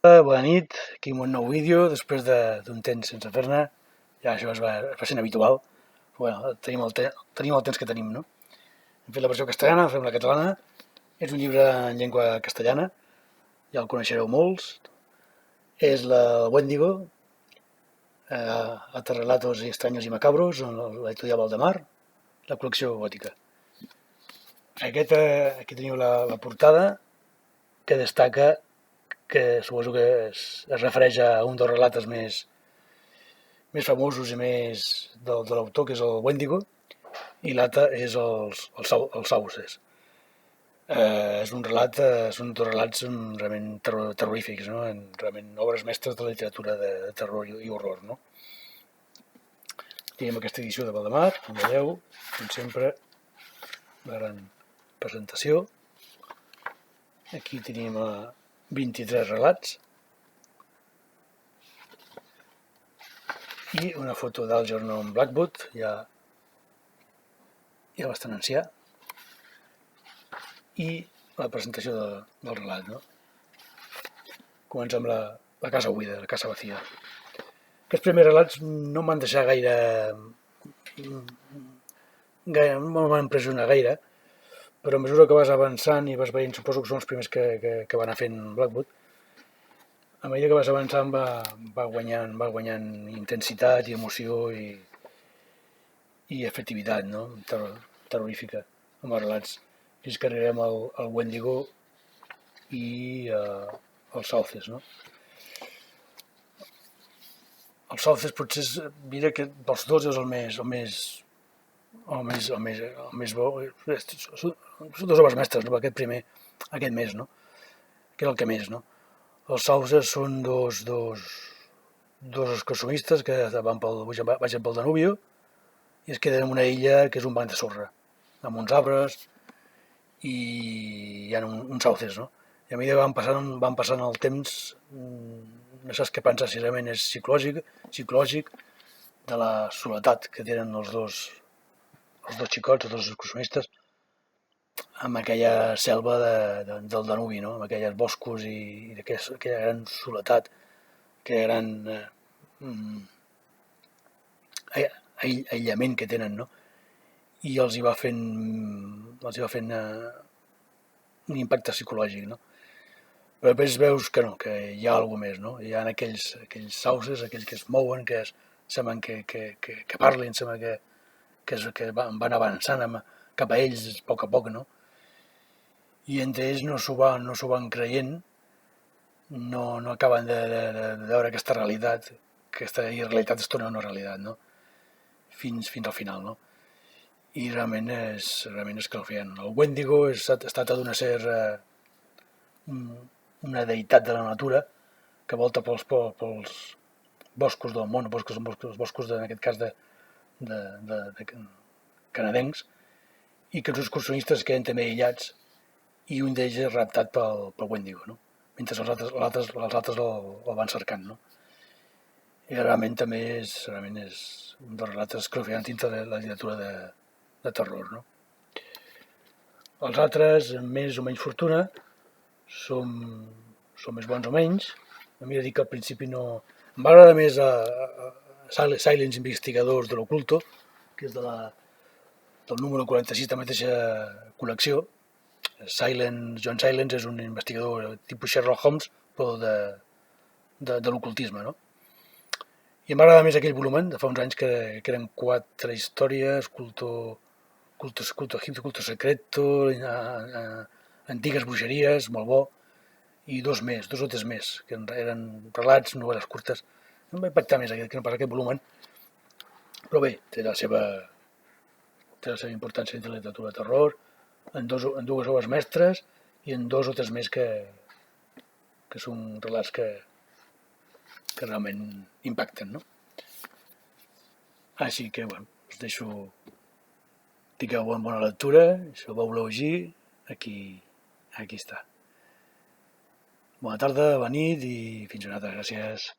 Bona nit, aquí amb un nou vídeo, després d'un temps sense fer-ne, ja això es va sent habitual. Bueno, tenim el temps que tenim, no? Hem fet la versió castellana, fem la catalana. És un llibre en llengua castellana, ja el coneixereu molts. És el Wendigo, Altres relatos extraños y macabros, l'editorial Valdemar, la col·lecció gòtica. Aquí teniu la portada, que destaca que suposo que es refereix a un dels relates més famosos i més de l'autor, que és el Wendigo, i l'altre és els Sauces. Són dos relats realment terrorífics, no? Realment obres mestres de la literatura de terror i horror. No? Tenim aquesta edició de Valdemar, com veieu, com sempre, la gran presentació. Aquí tenim 23 relats i una foto d'Algernon Blackwood, ja bastant ancià, i la presentació del relat. No? Comencem amb la casa buida, la casa vacía. Aquests primers relats no m'han deixat no m'han impressionat gaire, però a mesura que vas avançant i vas veient, suposo que són els primers que va anar fent Blackwood, a mesura que vas avançant va guanyant intensitat i emoció i efectivitat, no? Terrorífica, amb els relats, fins que arribem al Wendigo i als Sauces, no? Els Sauces potser mira que dels dos és el més bo. Són dos obres mestres, no? Aquest mes, no? Que és el que més, no? Els Sauces són dos excursionistes que baixen pel Danubio i es queden en una illa que és un banc de sorra, amb uns arbres i hi ha uns sauces, no? I a mesura que van passant el temps, no saps què pensar, si realment és psicològic de la soledat que tenen els dos xicots, els dos excursionistes, amb aquella selva del Danubi, no? Amb aquells boscos i aquella gran soledat, aquell gran aïllament que tenen, no? I els hi va fent un impacte psicològic, no? Però després veus que no, que hi ha alguna més, no? Hi ha aquells sauces, aquells que es mouen, que semblen que parlin, sembla que van avançant cap a ells a poc, no? I entre ells no s'ho van creient, no acaben de veure aquesta realitat, aquesta irrealitat es torna una realitat, no? Fins al final, no? I realment és escalofriant. El Wendigo es tracta d'un ésser, una deïtat de la natura que volta pels boscos del món, els boscos en aquest cas de canadencs, i que els excursionistes queden també aïllats i un d'ells és raptat pel Wendigo, no? Mentre els altres el van cercant, no? I realment també és un dels relats escalofriants dintre de la literatura de terror, no? Els altres, amb més o menys fortuna, són més bons o menys. A mi he de dir que al principi no... Em va agradar més Silence Investigadors de l'Oculto, que és del número 46 de la mateixa col·lecció. John Silence és un investigador tipus Sherlock Holmes, però de l'ocultisme, no? I em va agradar més aquell volumen de fa uns anys que eren 4 històries, culto egipci, culto secreto, antigues bruixeries, molt bo, i 2 o 3 més, que eren relats, novel·les curtes. Em va impactar més que no pas aquest volumen, però bé, té la seva importància entre la literatura de terror, en dues obres mestres i en 2 o 3 més que són relats que realment impacten, no? Així que, bueno, us deixo. Tingueu bona lectura, si el voleu llegir, aquí està. Bona tarda, bona nit i fins una altra, gràcies.